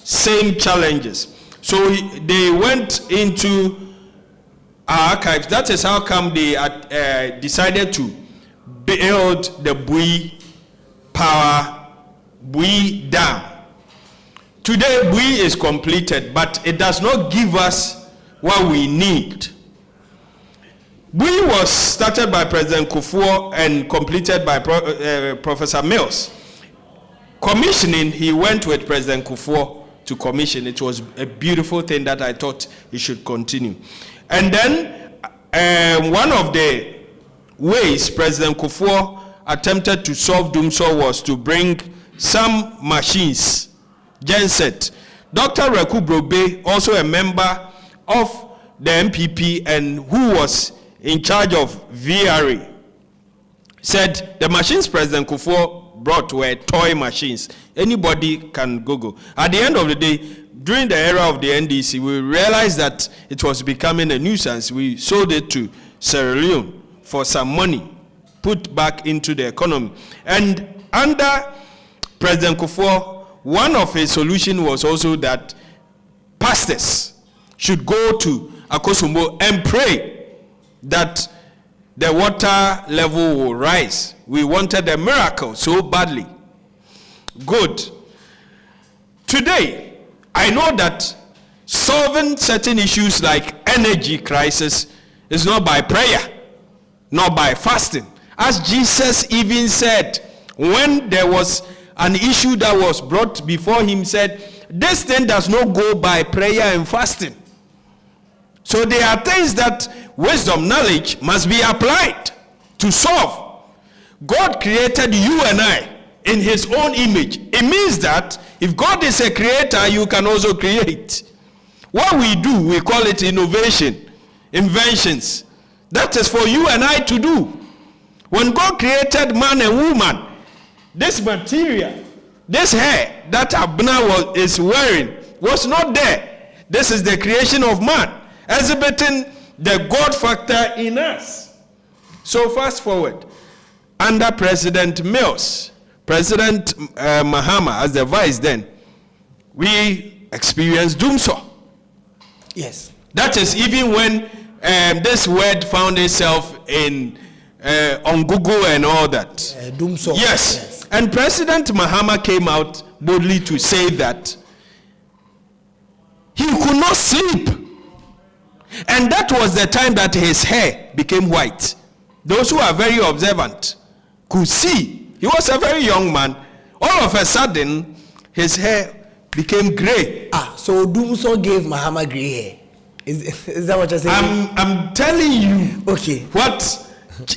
same challenges. So they went into our archives. That is how come they decided to build the Bui Dam. Today, Bui is completed, but it does not give us what we need. Bui was started by President Kufuor and completed by Professor Mills. Commissioning, he went with President Kufuor to commission. It was a beautiful thing that I thought he should continue. And then one of the ways President Kufuor attempted to solve Dumso was to bring some machines, genset. Dr. Reku Brobe, also a member of the MPP and who was in charge of VRA, said the machines President Kufuor brought were toy machines. Anybody can Google. At the end of the day, during the era of the NDC, we realized that it was becoming a nuisance. We sold it to Sierra Leone for some money, put back into the economy. And under President Kufuor, one of his solutions was also that pastors should go to Akosombo and pray that the water level will rise. We wanted a miracle so badly. Good. Today, I know that solving certain issues like energy crisis is not by prayer, not by fasting. As Jesus even said, when there was an issue that was brought before him, said, this thing does not go by prayer and fasting. So there are things that wisdom, knowledge must be applied to solve. God created you and I in his own image. It means that if God is a creator, you can also create. What we do, we call it innovation, inventions. That is for you and I to do. When God created man and woman, this material, this hair that Abner is wearing was not there. This is the creation of man, exhibiting the God factor in us. So fast forward, under President Mills, President Mahama as the vice then, we experienced Dumso. Yes. That is even when this word found itself in on Google and all that. Dumso. Yes. And President Mahama came out boldly to say that he could not sleep. And that was the time that his hair became white. Those who are very observant could see. He was a very young man. All of a sudden, his hair became gray. So Dumso gave Mahama gray hair. Is that what you're saying? I'm telling you. Okay. What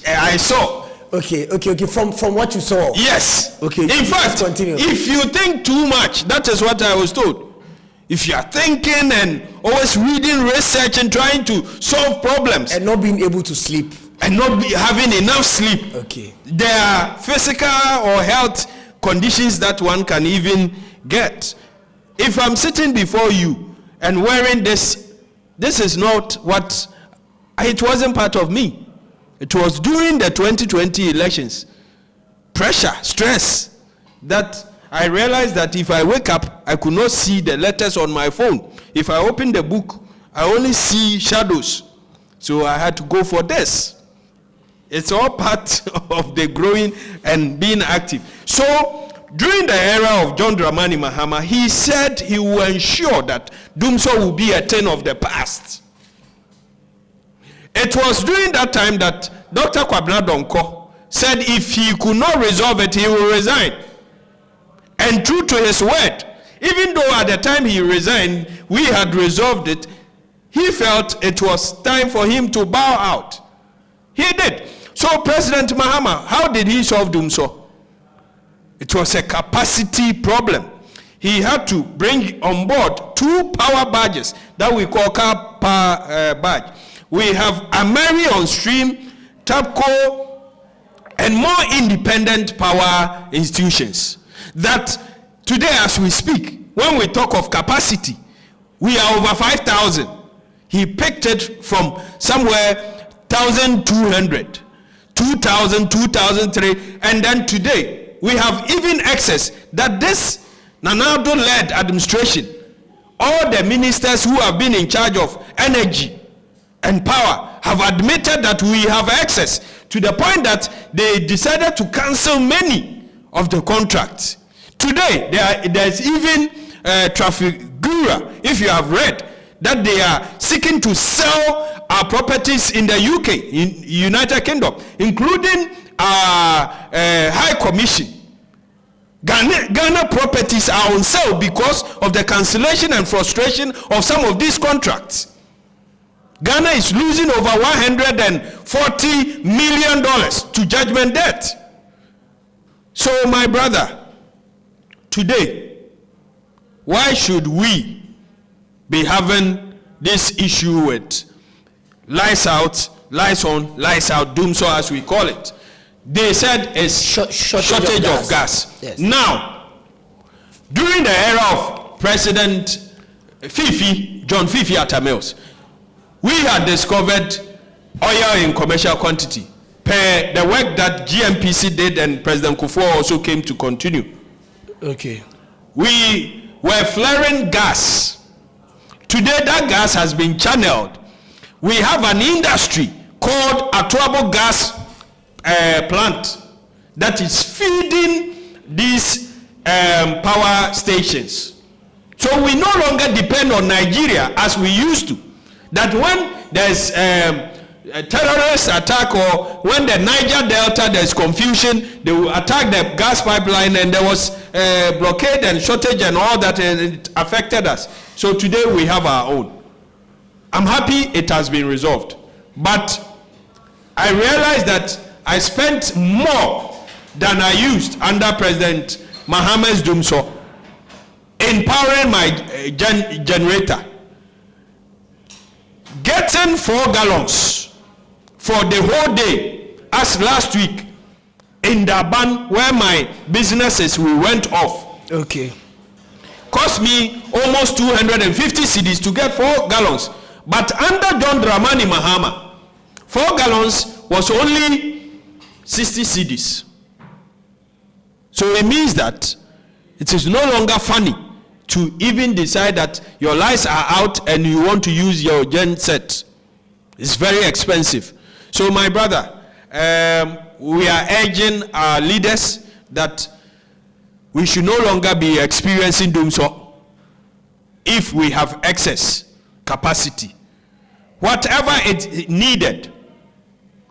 I saw. Okay. From what you saw. Yes. Okay. In fact, continue. If you think too much, that is what I was told. If you are thinking and always reading research and trying to solve problems and not being able to sleep and not having enough sleep, okay, there are physical or health conditions that one can even get. If I'm sitting before you and wearing this is not what, it wasn't part of me. It was during the 2020 elections, pressure, stress, that I realized that if I wake up, I could not see the letters on my phone. If I open the book, I only see shadows. So I had to go for this. It's all part of the growing and being active. So during the era of John Dramani Mahama, he said he will ensure that Dumso will be a thing of the past. It was during that time that Dr. Kwabena Donko said if he could not resolve it, he will resign. And true to his word, even though at the time he resigned, we had resolved it, he felt it was time for him to bow out. He did. So President Mahama, how did he solve Dumso? It was a capacity problem. He had to bring on board 2 power badges that we call car power badge. We have Ameri on stream, TAPCO, and more independent power institutions. That today as we speak, when we talk of capacity, we are over 5,000. He picked it from somewhere 1,200, 2,000, 2,003, and then today we have even excess that this Nanado-led administration all the ministers who have been in charge of energy and power have admitted that we have excess, to the point that they decided to cancel many of the contracts. Today, there's even Trafigura, if you have read, that they are seeking to sell our properties in the UK, in United Kingdom, including our High Commission. Ghana properties are on sale because of the cancellation and frustration of some of these contracts. Ghana is losing over $140 million to judgment debt. So, my brother, today, why should we be having this issue with lights out, lights on, lights out, doom so as we call it? They said it's shortage of gas. Yes. Now, during the era of President John Fifi Atta-Mills, we had discovered oil in commercial quantity per the work that GMPC did, and President Kufuor also came to continue. Okay. We were flaring gas. Today that gas has been channeled. We have an industry called Atuabo Gas plant that is feeding these power stations. So we no longer depend on Nigeria as we used to. That when there's a terrorist attack, or when the Niger Delta there's confusion, they will attack the gas pipeline, and there was blockade and shortage and all that, and it affected us. So today we have our own. I'm happy it has been resolved, but I realized that I spent more than I used under President Mohamed's Dumso in powering my generator. Getting 4 gallons for the whole day, as last week in Durban, where my businesses we went off. Okay. Cost me almost 250 cedis to get 4 gallons. But under John Dramani Mahama, 4 gallons was only 60 cedis. So it means that it is no longer funny to even decide that your lights are out and you want to use your gen set. It's very expensive. So my brother, we are urging our leaders that we should no longer be experiencing doomsday if we have excess capacity. Whatever it needed,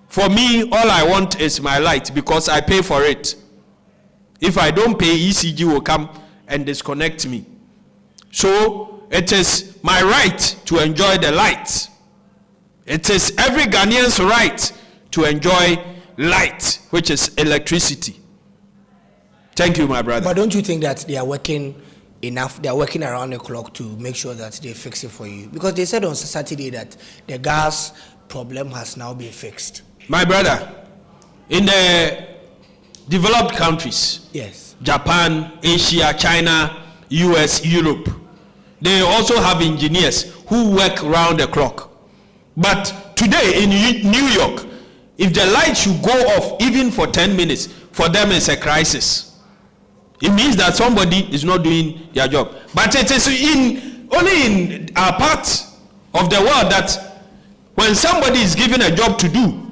for me, all I want is my light because I pay for it. If I don't pay, ECG will come and disconnect me. So it is my right to enjoy the light. It is every Ghanaian's right to enjoy light, which is electricity. Thank you, my brother. But don't you think that they are working enough? They are working around the clock to make sure that they fix it for you? Because they said on Saturday that the gas problem has now been fixed. My brother, in the developed countries, yes, Japan, Asia, China, US, Europe, they also have engineers who work round the clock. But today in New York, if the light should go off even for 10 minutes, for them it's a crisis. It means that somebody is not doing their job. But it is only in our part of the world that when somebody is given a job to do,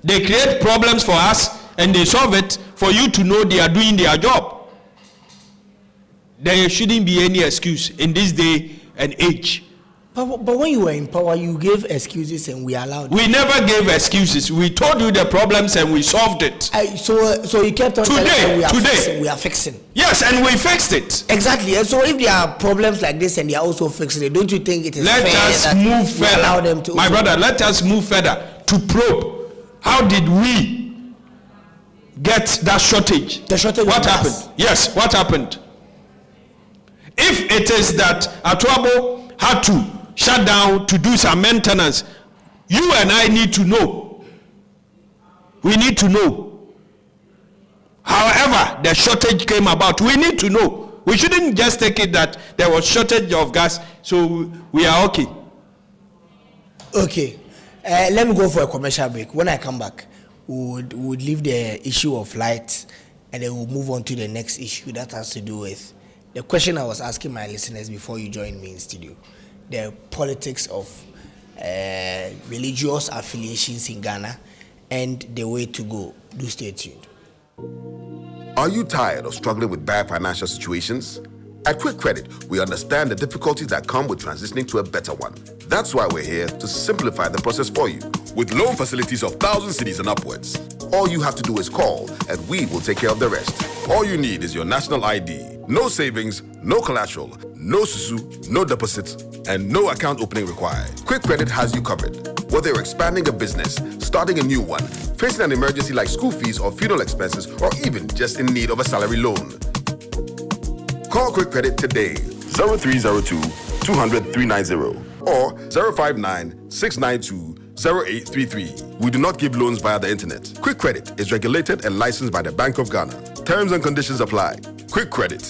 they create problems for us and they solve it for you to know they are doing their job. There shouldn't be any excuse in this day and age. But when you were in power, you gave excuses and we allowed it. We never gave excuses. We told you the problems and we solved it. So you kept on telling us we are fixing. Yes, and we fixed it. Exactly. And so if there are problems like this and they are also fixing it, don't you think it is fair that move further. Allow them to? My brother, let us move further to probe. How did we get that shortage? The shortage. What happened? Yes, what happened? If it is that Atuabo had to shut down to do some maintenance, you and I need to know. We need to know. However, the shortage came about. We need to know. We shouldn't just take it that there was shortage of gas, so we are okay. Okay. Let me go for a commercial break. When I come back, we would leave the issue of light and then we'll move on to the next issue that has to do with the question I was asking my listeners before you joined me in studio, the politics of religious affiliations in Ghana and the way to go. Do stay tuned. Are you tired of struggling with bad financial situations? At Quick Credit, we understand the difficulties that come with transitioning to a better one. That's why we're here to simplify the process for you. With loan facilities of 1,000 cedis and upwards, all you have to do is call and we will take care of the rest. All you need is your national ID. No savings, no collateral, no susu, no deposits, and no account opening required. Quick Credit has you covered. Whether you're expanding a business, starting a new one, facing an emergency like school fees or funeral expenses, or even just in need of a salary loan. Call Quick Credit today, 0302 200 390 or 059 692 0833. We do not give loans via the internet. Quick Credit is regulated and licensed by the Bank of Ghana. Terms and conditions apply. Quick Credit.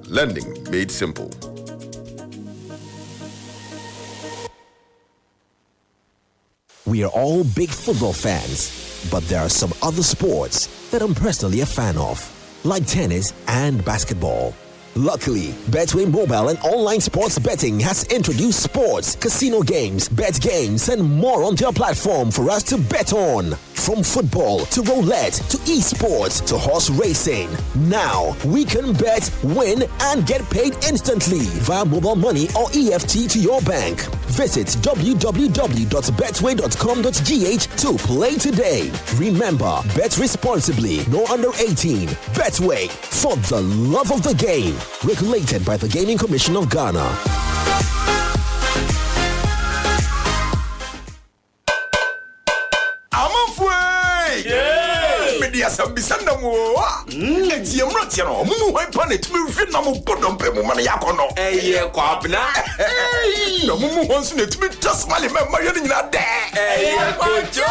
Lending made simple. We are all big football fans, but there are some other sports that I'm personally a fan of, like tennis and basketball. Luckily, Betway mobile and online sports betting has introduced sports, casino games, bet games, and more on their platform for us to bet on. From football to roulette to esports to horse racing. Now, we can bet, win, and get paid instantly via mobile money or EFT to your bank. Visit www.betway.com.gh to play today. Remember, bet responsibly, no under 18. Betway, for the love of the game. Regulated by the Gaming Commission of Ghana. Media Sambisanda mo. Eti emro ti no. Mu hwan pa na tumi hwe na mo bodom pe mu ma na yakono. Eye kwabna. No mu hwan so na tumi tasmale me ma yene nyina de. Eye kojo.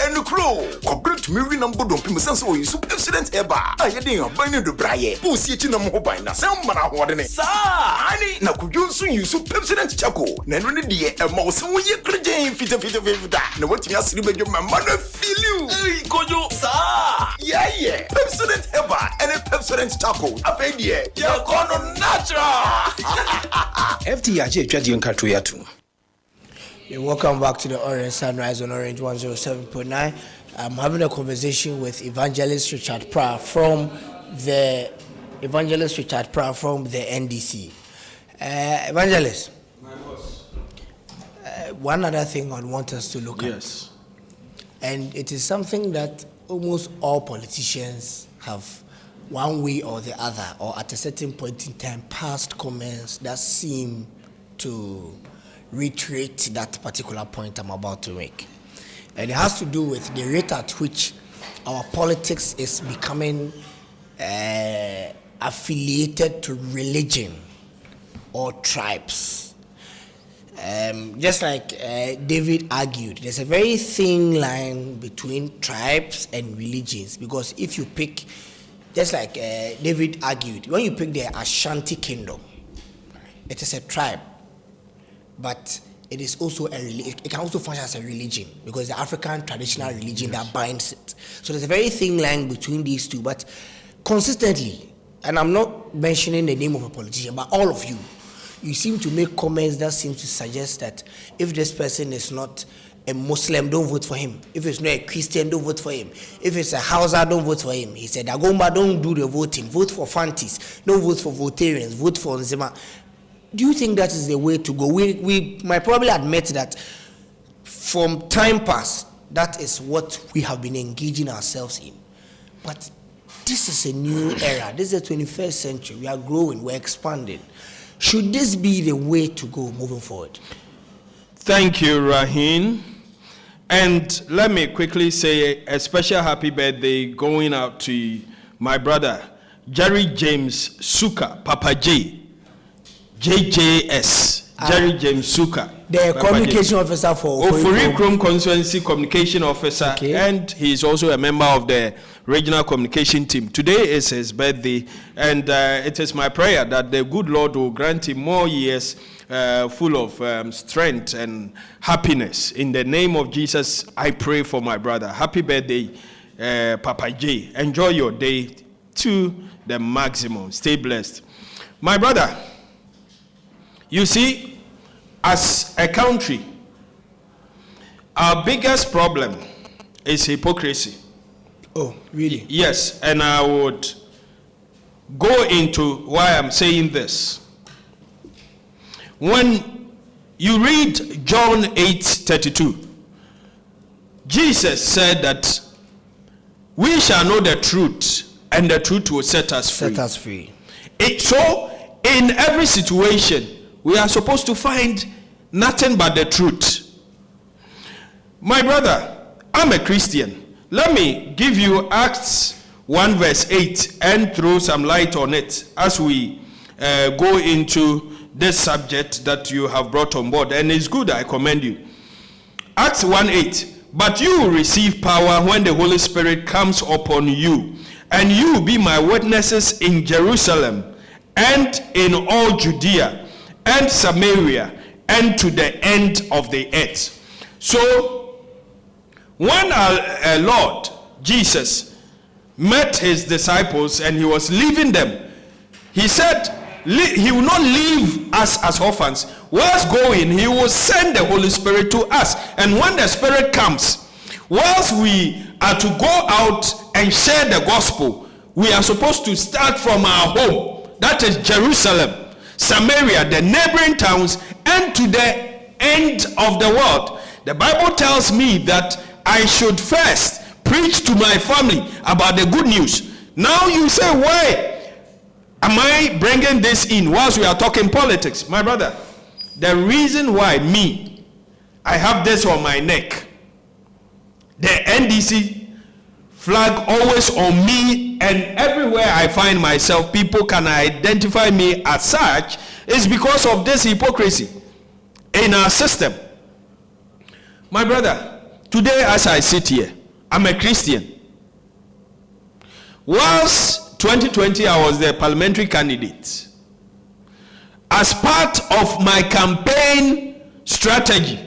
Enu kro. Kwabna tumi hwe na bodom pe mu sense o yisu president eba. Ayede yan ban ne do braye. Bu si echi na mo ban na sem ma na hoode ne. Sa ani na kudwo so yisu president chako. Na eno ne de e ma wo se wo ye krejen fita. Na watimi asiri bedwo ma na feel you. Ey kojo. Yeah. President Eba and a President Taco. Afedie. You're gonna natural. FTJ Chadion Katuyatu. Welcome back to the Orange Sunrise on Orange 107.9. I'm having a conversation with Evangelist Richard Pra from the NDC. Evangelist. My boss. One other thing I want us to look at. Yes. And it is something that almost all politicians have, one way or the other, or at a certain point in time, passed comments that seem to reiterate that particular point I'm about to make. And it has to do with the rate at which our politics is becoming affiliated to religion or tribes. Just like David argued, there's a very thin line between tribes and religions, because if you pick, just like David argued, when you pick the Ashanti kingdom, it is a tribe, but it is also it can also function as a religion, because the African traditional religion that binds it. So there's a very thin line between these two, but consistently, and I'm not mentioning the name of a politician, but all of you seem to make comments that seem to suggest that if this person is not a Muslim, don't vote for him. If it's not a Christian, don't vote for him. If it's a Hausa, don't vote for him. He said, Agomba, don't do the voting. Vote for Fantis. Don't vote for Votarians. Vote for Nzima. Do you think that is the way to go? We might probably admit that from time past, that is what we have been engaging ourselves in. But this is a new era. This is the 21st century. We are growing. We're expanding. Should this be the way to go moving forward? Thank you, Raheen. And let me quickly say a special happy birthday going out to my brother, Jerry James Suka, Papa J, JJS, Jerry James Suka. The communication officer for Ofori Krom Constituency Communication Officer, okay. And he is also a member of the regional communication team. Today is his birthday, and it is my prayer that the good Lord will grant him more years full of strength and happiness. In the name of Jesus, I pray for my brother. Happy birthday, Papa J. Enjoy your day to the maximum. Stay blessed. My brother, you see, as a country, our biggest problem is hypocrisy. Oh, really? Yes, and I would go into why I'm saying this. When you read John 8:32, Jesus said that we shall know the truth, and the truth will set us free. Set us free. So, in every situation, we are supposed to find nothing but the truth. My brother, I'm a Christian. Let me give you Acts 1 verse 8 and throw some light on it as we go into this subject that you have brought on board. And it's good, I commend you. Acts 1:8. But you will receive power when the Holy Spirit comes upon you, and you will be my witnesses in Jerusalem and in all Judea and Samaria and to the end of the earth. So, when our Lord Jesus met his disciples and he was leaving them, he said he will not leave us as orphans. Whilst going, he will send the Holy Spirit to us. And when the Spirit comes, whilst we are to go out and share the gospel, we are supposed to start from our home. That is Jerusalem, Samaria, the neighboring towns, and to the end of the world. The Bible tells me that I should first preach to my family about the good news. Now you say, why am I bringing this in whilst we are talking politics? My brother, the reason why I have this on my neck, the NDC flag always on me, and everywhere I find myself, people can identify me as such, is because of this hypocrisy in our system. My brother, today as I sit here, I'm a Christian. Whilst 2020 I was the parliamentary candidate, as part of my campaign strategy,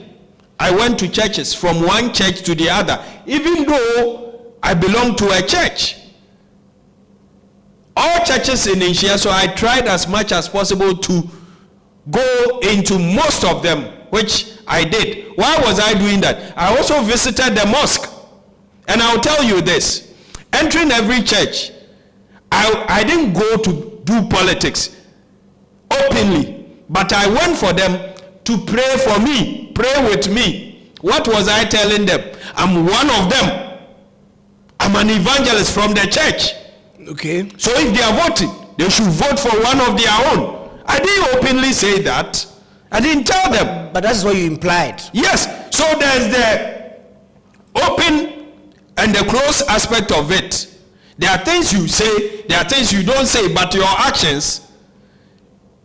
I went to churches from one church to the other, even though I belong to a church. All churches in Asia, so I tried as much as possible to go into most of them, which I did. Why was I doing that? I also visited the mosque. And I'll tell you this, entering every church, I didn't go to do politics openly, but I went for them to pray for me, pray with me. What was I telling them? I'm one of them. I'm an evangelist from the church. Okay. So if they are voting, they should vote for one of their own. I didn't openly say that. I didn't tell them. But that's what you implied. Yes. So there's the open and the close aspect of it. There are things you say, there are things you don't say, but your actions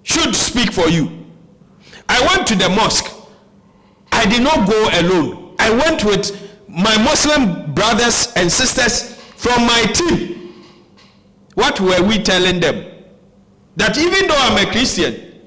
should speak for you. I went to the mosque. I did not go alone. I went with my Muslim brothers and sisters from my team. What were we telling them? That even though I'm a Christian,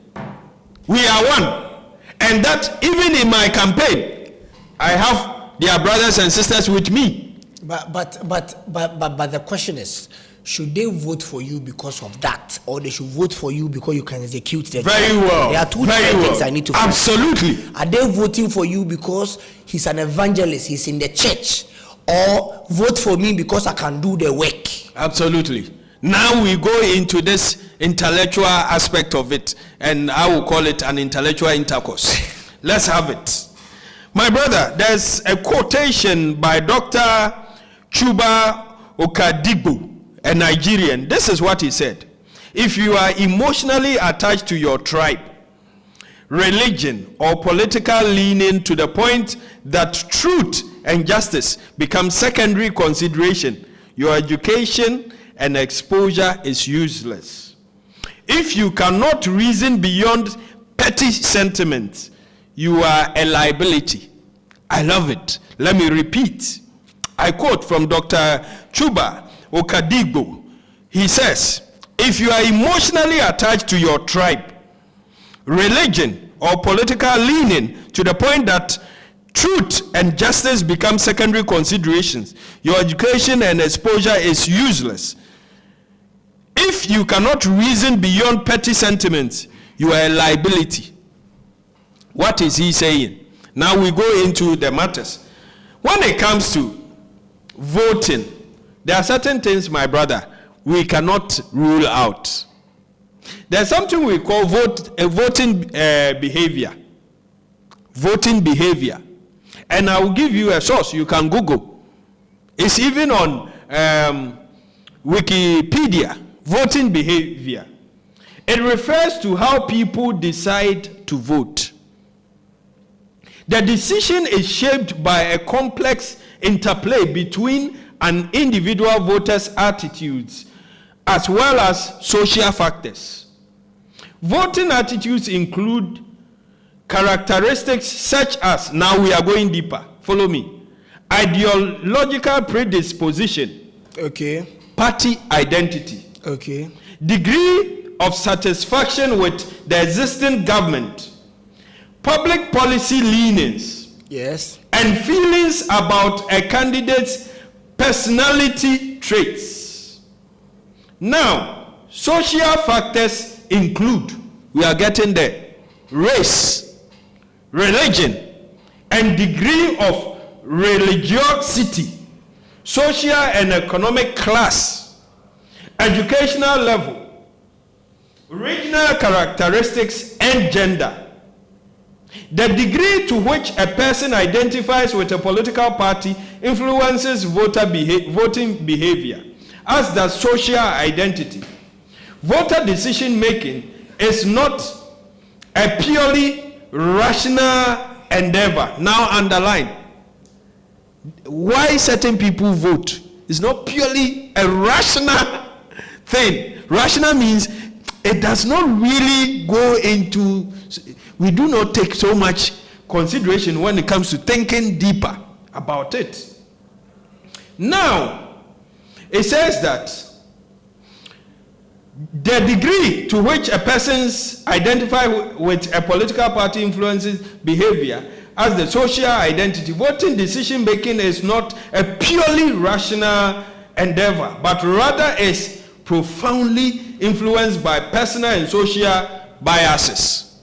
we are one. And that even in my campaign, I have their brothers and sisters with me. But the question is, should they vote for you because of that, or they should vote for you because you can execute the Very well. There are two different things I need to find. Absolutely. Are they voting for you because he's an evangelist, he's in the church, or vote for me because I can do the work? Absolutely. Now we go into this intellectual aspect of it, and I will call it an intellectual intercourse. Let's have it. My brother, there's a quotation by Dr. Chuba Okadigbo, a Nigerian. This is what he said. If you are emotionally attached to your tribe, religion, or political leaning to the point that truth and justice become secondary consideration, your education and exposure is useless. If you cannot reason beyond petty sentiments, you are a liability. I love it. Let me repeat. I quote from Dr. Chuba Okadigbo. He says, if you are emotionally attached to your tribe, religion, or political leaning to the point that truth and justice become secondary considerations, your education and exposure is useless. If you cannot reason beyond petty sentiments, you are a liability. What is he saying? Now we go into the matters. When it comes to voting, there are certain things, my brother, we cannot rule out. There's something we call voting behavior. Voting behavior. And I will give you a source you can Google. It's even on Wikipedia. Voting behavior. It refers to how people decide to vote. The decision is shaped by a complex interplay between an individual voter's attitudes as well as social factors. Voting attitudes include characteristics such as, now we are going deeper, follow me, ideological predisposition, okay, party identity, okay, degree of satisfaction with the existing government, public policy leanings, yes, and feelings about a candidate's personality traits. Now, social factors include, we are getting there, race, religion, and degree of religiosity, social and economic class, educational level, regional characteristics, and gender. The degree to which a person identifies with a political party influences voting behavior, as does social identity. Voter decision making is not a purely rational endeavor. Now underline. Why certain people vote is not purely a rational thing. Rational means it does not really go into, we do not take so much consideration when it comes to thinking deeper about it. Now, it says that the degree to which a person's identify with a political party influences behavior as the social identity. Voting decision making is not a purely rational endeavor, but rather is profoundly influenced by personal and social biases.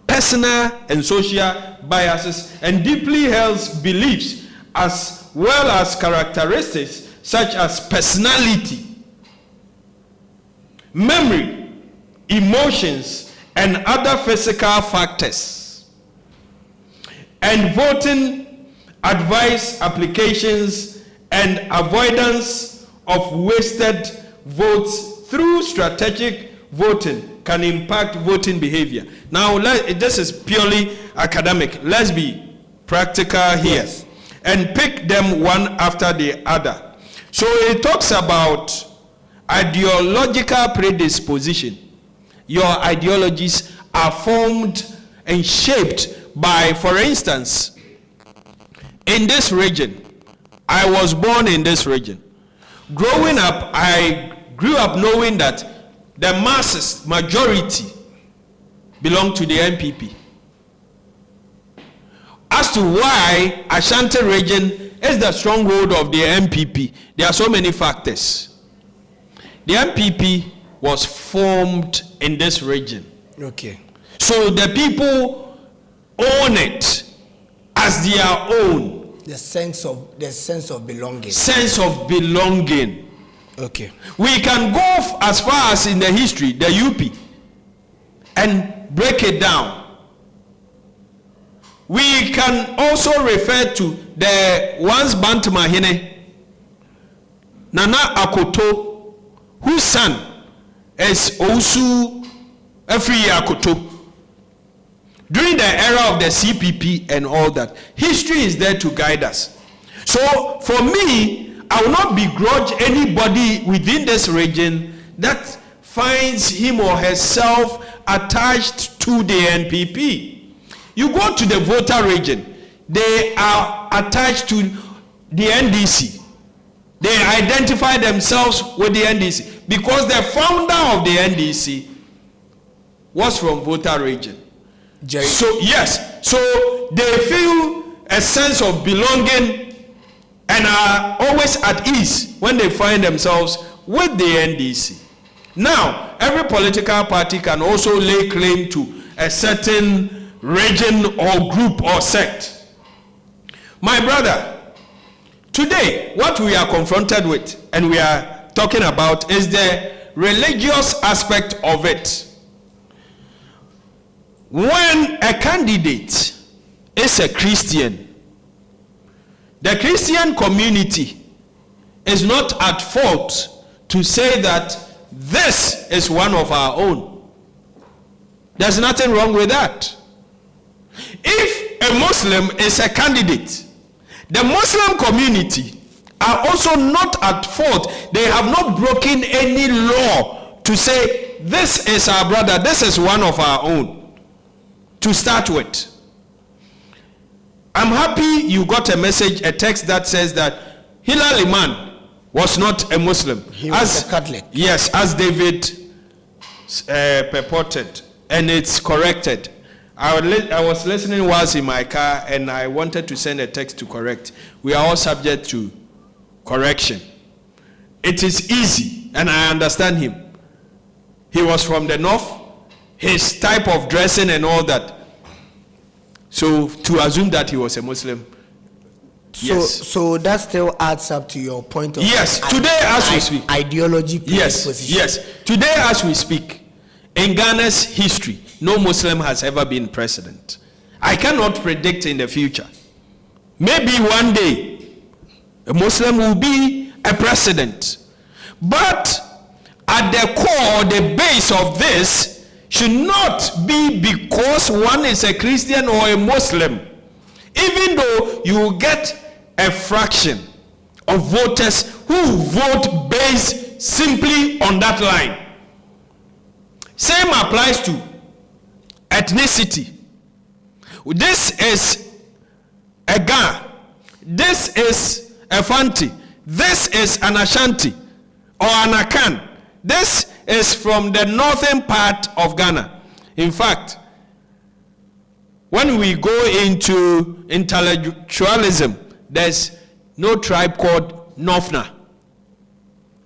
Personal and social biases and deeply held beliefs, as well as characteristics such as personality, memory, emotions, and other physical factors. And voting advice applications and avoidance of wasted votes through strategic voting can impact voting behavior. Now, this is purely academic. Let's be practical here. Yes. And pick them one after the other. So it talks about ideological predisposition. Your ideologies are formed and shaped by, for instance, in this region, I was born in this region. Growing up, I grew up knowing that the masses, majority, belong to the NPP. As to why Ashanti region is the stronghold of the NPP, there are so many factors. The NPP was formed in this region. okay, So the people own it as their own. the sense of belonging. Sense of belonging. Okay, We can go as far as in the history, the UP, and break it down. We can also refer to the once Bantamahine, Nana Akoto, whose son is Osu Efri Akoto. During the era of the CPP and all that, history is there to guide us. So for me, I will not begrudge anybody within this region that finds him or herself attached to the NPP. You go to the voter region, they are attached to the NDC. They identify themselves with the NDC because the founder of the NDC was from voter region. Jerry. So yes, so they feel a sense of belonging and are always at ease when they find themselves with the NDC. Now, every political party can also lay claim to a certain region or group or sect. My brother, today, what we are confronted with and we are talking about is the religious aspect of it. When a candidate is a Christian, the Christian community is not at fault to say that this is one of our own. There's nothing wrong with that. If a Muslim is a candidate, the Muslim community are also not at fault. They have not broken any law to say this is our brother, this is one of our own. To start with, I'm happy you got a message, a text that says that Hilal Iman was not a Muslim. He was a Catholic. Yes, as David purported, and it's corrected. I was listening whilst in my car, and I wanted to send a text to correct. We are all subject to correction. It is easy, and I understand him. He was from the north, his type of dressing and all that. So to assume that he was a Muslim, yes. So that still adds up to your point of yes. Today, as we speak, ideology. Yes, position. yes. Today, as we speak, in Ghana's history, no Muslim has ever been president. I cannot predict in the future. Maybe one day, a Muslim will be a president. But at the core, the base of this should not be because one is a Christian or a Muslim. Even though you get a fraction of voters who vote based simply on that line. Same applies to ethnicity. This is a Ga, this is a Fanti, this is an Ashanti or an Akan. This is from the northern part of Ghana. In fact, when we go into intellectualism, there's no tribe called Northerner.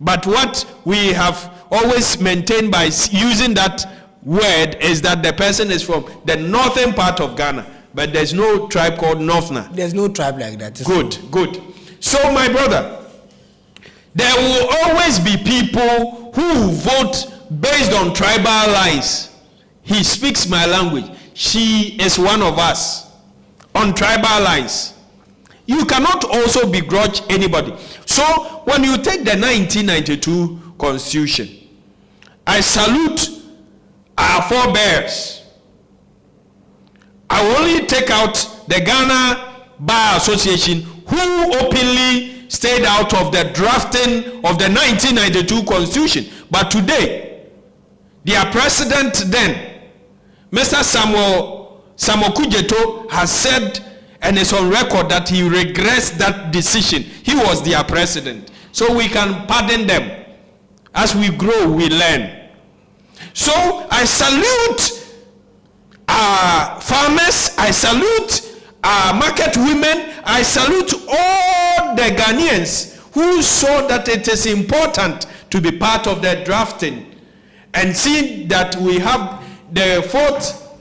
But what we have always maintained by using that word is that the person is from the northern part of Ghana, but there's no tribe called Northerner. There's no tribe like that. Good. So, my brother, there will always be people who vote based on tribal lines. He speaks my language. She is one of us. On tribal lines. You cannot also begrudge anybody. So, when you take the 1992 Constitution, I salute our forebears. I will only take out the Ghana Bar Association, who openly stayed out of the drafting of the 1992 Constitution. But today, their president then, Mr. Samuel Kujeto, has said and is on record that he regrets that decision. He was their president. So we can pardon them. As we grow, we learn. So I salute our farmers, I salute our market women, I salute all the Ghanaians who saw that it is important to be part of the drafting and see that we have the Fourth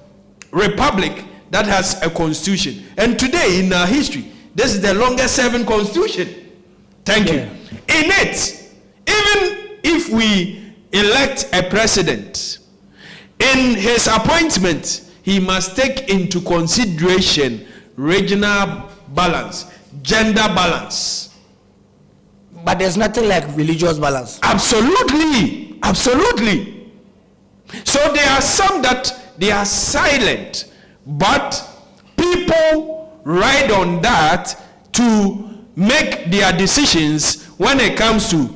Republic that has a constitution. And today in our history, this is the longest serving constitution. Thank you. In it, even if we elect a president, in his appointment, he must take into consideration regional balance, gender balance. But there's nothing like religious balance. Absolutely. So there are some that they are silent, but people ride on that to make their decisions when it comes to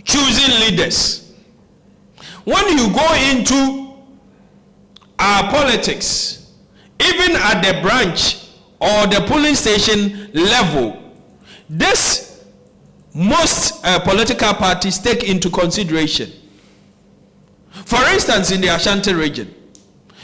choosing leaders. When you go into our politics, even at the branch or the polling station level, this most political parties take into consideration. For instance, in the Ashanti region,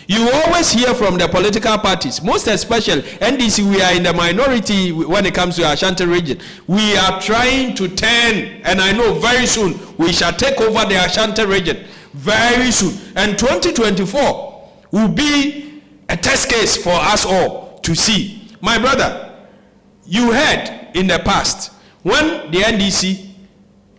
You always hear from the political parties, most especially NDC. We are in the minority when it comes to Ashanti region. We are trying to turn, and I know very soon we shall take over the Ashanti region. Very soon. And 2024 will be a test case for us all to see. My brother, you heard in the past when the NDC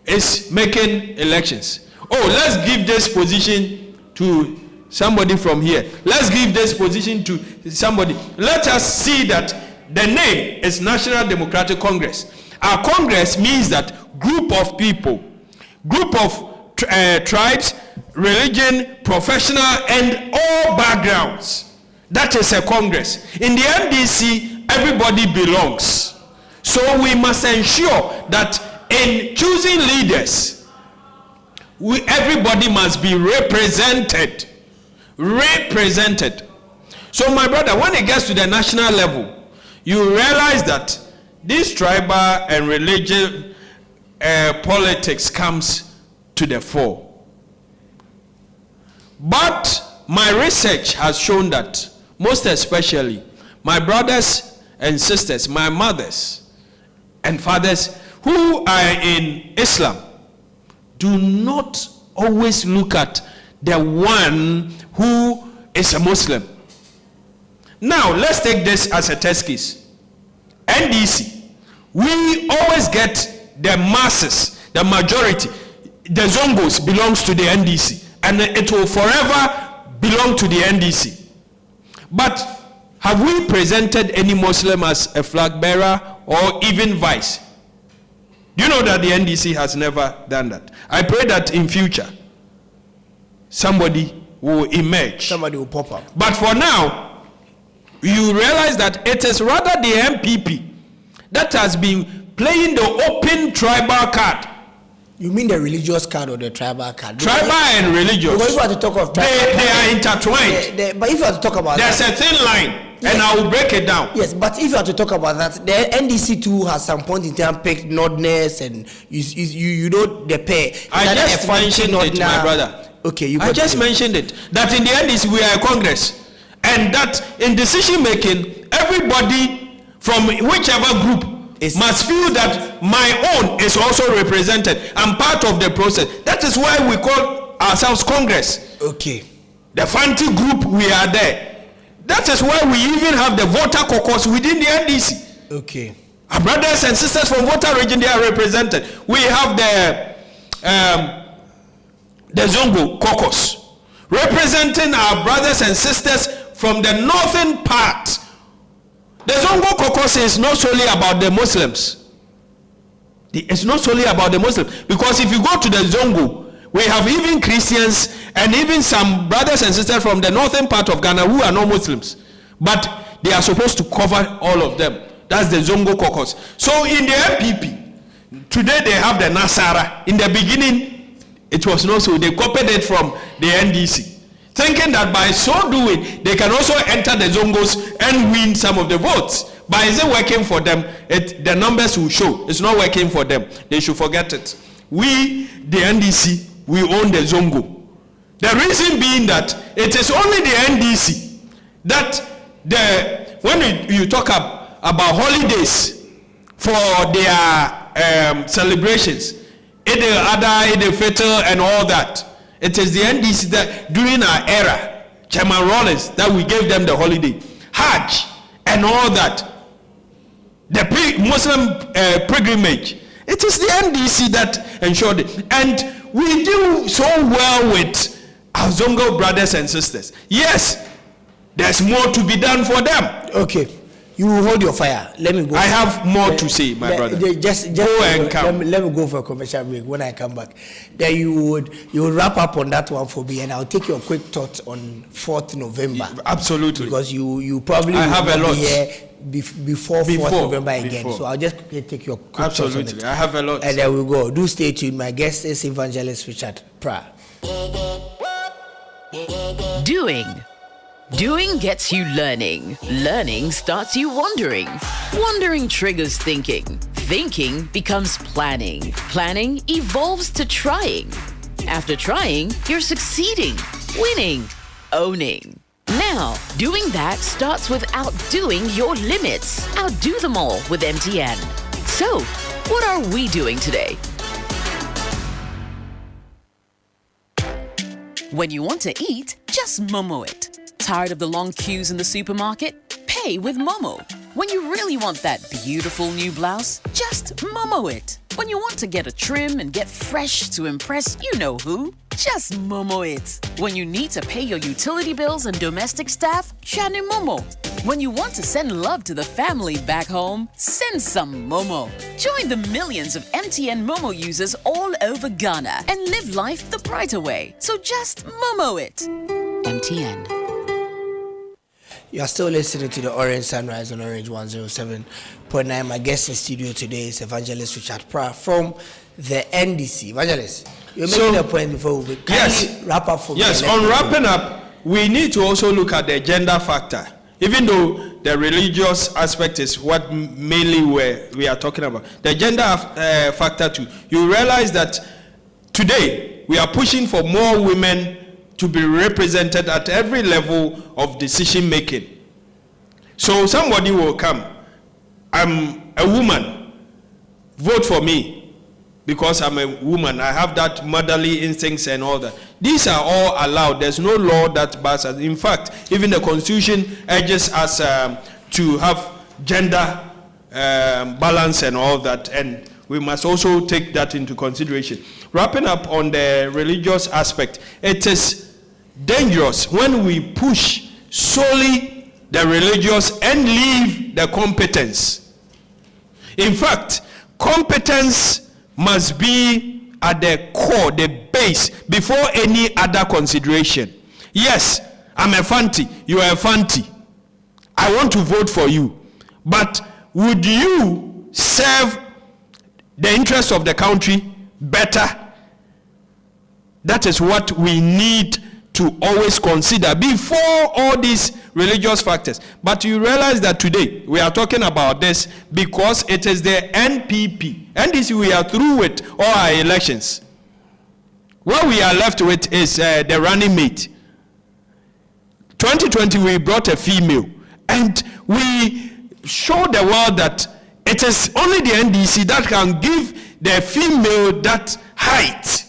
is making elections. Oh, let's give this position to somebody from here. Let's give this position to somebody. Let us see that the name is National Democratic Congress. Our Congress means that group of people, group of tribes, religion, professional, and all backgrounds. That is a Congress. In the NDC, everybody belongs. So we must ensure that in choosing leaders, everybody must be represented. So my brother, when it gets to the national level, you realize that this tribal and religious politics comes to the fore. But my research has shown that most especially my brothers and sisters, my mothers and fathers who are in Islam do not always look at the one who is a Muslim. Now, let's take this as a test case. NDC, we always get the masses, the majority. The Zongos belongs to the NDC, and it will forever belong to the NDC. But have we presented any Muslim as a flag bearer or even vice? Do you know that the NDC has never done that? I pray that in future, somebody will emerge. Somebody will pop up. But for now, you realize that it is rather the MPP that has been playing the open tribal card. You mean the religious card or the tribal card? Tribal and religious. Because if you have to talk of tribal, they are intertwined. But if you have to talk about there's a thin line. Yes. And I will break it down. Yes, but if you have to talk about that, the NDC too has some point in time picked nordness and you know the pair. I just mentioned it, my brother. Okay, I just mentioned it. That in the NDC we are a Congress, and that in decision making, everybody from whichever group must feel that my own is also represented. I'm part of the process. That is why we call ourselves Congress. Okay. The Fanti group, we are there. That is why we even have the voter caucus within the NDC. Okay. Our brothers and sisters from voter region, they are represented. We have the Zongo caucus representing our brothers and sisters from the northern part. The Zongo caucus is not solely about the Muslims. It's not solely about the Muslims, because if you go to the Zongo, we have even Christians and even some brothers and sisters from the northern part of Ghana who are not Muslims, but they are supposed to cover all of them. That's the Zongo caucus. So in the MPP, today they have the Nasara. In the beginning, it was not so. They copied it from the NDC, thinking that by so doing, they can also enter the Zongos and win some of the votes. But is it working for them? The numbers will show. It's not working for them. They should forget it. We, the NDC, we own the Zongo. The reason being that it is only the NDC that when you talk about holidays for their celebrations, Eid al-Adha, Eid al-Fitr, and all that, it is the NDC that during our era, Chairman Rollins, that we gave them the holiday, Hajj, and all that, the Muslim pilgrimage. It is the NDC that ensured it. And we do so well with our Zongo brothers and sisters. Yes, there's more to be done for them. Okay, you hold your fire. Let me go. I have more to say, my brother. Just go and come. Let me go for a commercial break. When I come back, then you would wrap up on that one for me, and I'll take your quick thoughts on 4th November. Absolutely. Because you probably I have a lot here before 4th November again. So I'll just take your quick thoughts on it. I have a lot. And then we'll go. Do stay tuned. My guest is Evangelist Richard Pra. Doing gets you learning. Learning starts you wondering. Wondering triggers thinking. Thinking becomes planning. Planning evolves to trying. After trying, you're succeeding, winning, owning. Now, doing that starts with outdoing your limits. Outdo them all with MTN. So, what are we doing today? When you want to eat, just Momo it. Tired of the long queues in the supermarket? Pay with Momo. When you really want that beautiful new blouse, just Momo it. When you want to get a trim and get fresh to impress you know who, just Momo it. When you need to pay your utility bills and domestic staff, Shani Momo. When you want to send love to the family back home, send some Momo. Join the millions of MTN Momo users all over Ghana and live life the brighter way. So just Momo it. MTN. You are still listening to the Orange Sunrise on Orange 107.9. My guest in studio today is Evangelist Richard Pra from the NDC. Evangelist, you're making a point before we wrap up for me. Yes, on wrapping up, we need to also look at the gender factor. Even though the religious aspect is what mainly we are talking about, the gender factor too. You realize that today we are pushing for more women to be represented at every level of decision making. So somebody will come, I'm a woman, vote for me because I'm a woman, I have that motherly instincts and all that. These are all allowed. There's no law that bars us. In fact, even the Constitution urges us to have gender balance and all that, and we must also take that into consideration. Wrapping up on the religious aspect, it is dangerous when we push solely the religious and leave the competence. In fact, competence must be at the core, the base, before any other consideration. Yes, I'm a Fanti, you are a Fanti. I want to vote for you. But would you serve the interests of the country better? That is what we need to always consider before all these religious factors. But you realize that today we are talking about this because it is the NPP. NDC, we are through with all our elections. What we are left with is the running mate. 2020 we brought a female and we showed the world that it is only the NDC that can give the female that height.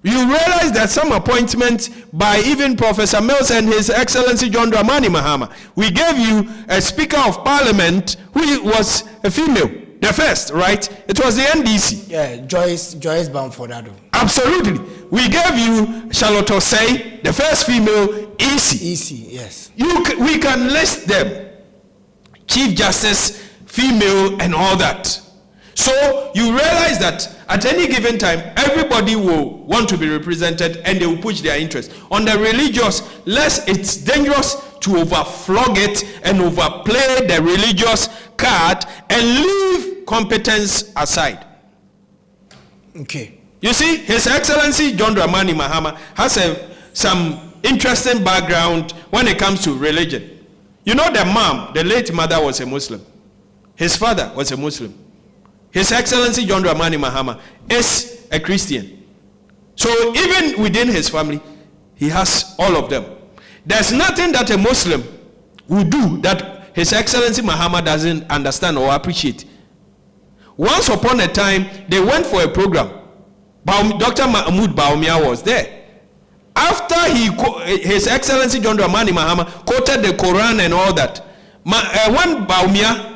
You realize that some appointments by even Professor Mills and His Excellency John Dramani Mahama, we gave you a Speaker of Parliament who was a female, the first, right? It was the NDC. Yeah, Joyce Bamfordado. Absolutely. We gave you Charlotte Osei, the first female EC. EC, yes. We can list them. Chief Justice, female, and all that. So you realize that at any given time, everybody will want to be represented and they will push their interest. On the religious, lest it's dangerous to overflog it and overplay the religious card and leave competence aside. Okay. You see, His Excellency John Dramani Mahama has some interesting background when it comes to religion. You know, the late mother was a Muslim. His father was a Muslim. His Excellency John Dramani Mahama is a Christian. So even within his family, he has all of them. There's nothing that a Muslim would do that His Excellency Mahama doesn't understand or appreciate. Once upon a time, they went for a program. Dr. Mahmoud Baumia was there. After His Excellency John Dramani Mahama quoted the Quran and all that, when Baumia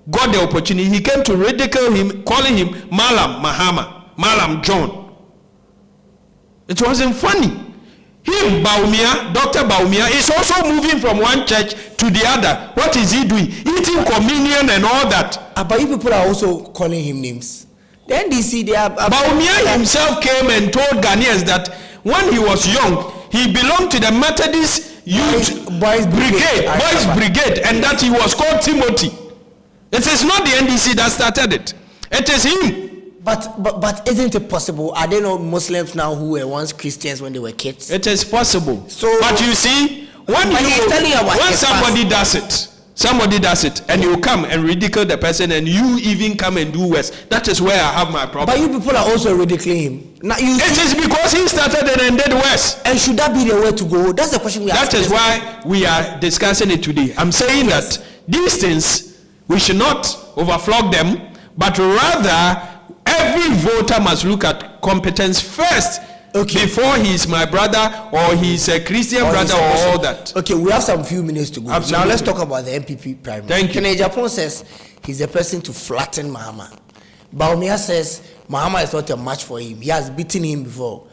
got the opportunity, he came to ridicule him, calling him Malam Mahama, Malam John. It wasn't funny. Him, Baumia, Dr. Baumia, is also moving from one church to the other. What is he doing? Eating communion and all that. But you people are also calling him names. The NDC, they are... Baumia himself came and told Ghanaians that when he was young, he belonged to the Methodist Youth Boys Brigade, and that he was called Timothy. It is not the NDC that started it. It is him. But isn't it possible? Are there no Muslims now who were once Christians when they were kids? It is possible. So, but you see, when somebody does it, Somebody does it, and you come and ridicule the person, and you even come and do worse. That is where I have my problem. But you people are also ridiculing him. Now it is because he started it and did worse. And should that be the way to go? That's the question we are asking. That is why we are discussing it today. I'm saying that these things, we should not overflog them, but rather every voter must look at competence first. Okay. Before he is my brother or he's a Christian brother or all that. Okay, we have some few minutes to go. Absolutely. Now let's talk about the MPP primary. Thank you. Kennedy Japan says he's a person to flatten Mahama. Baumia says Mahama is not a match for him. He has beaten him before.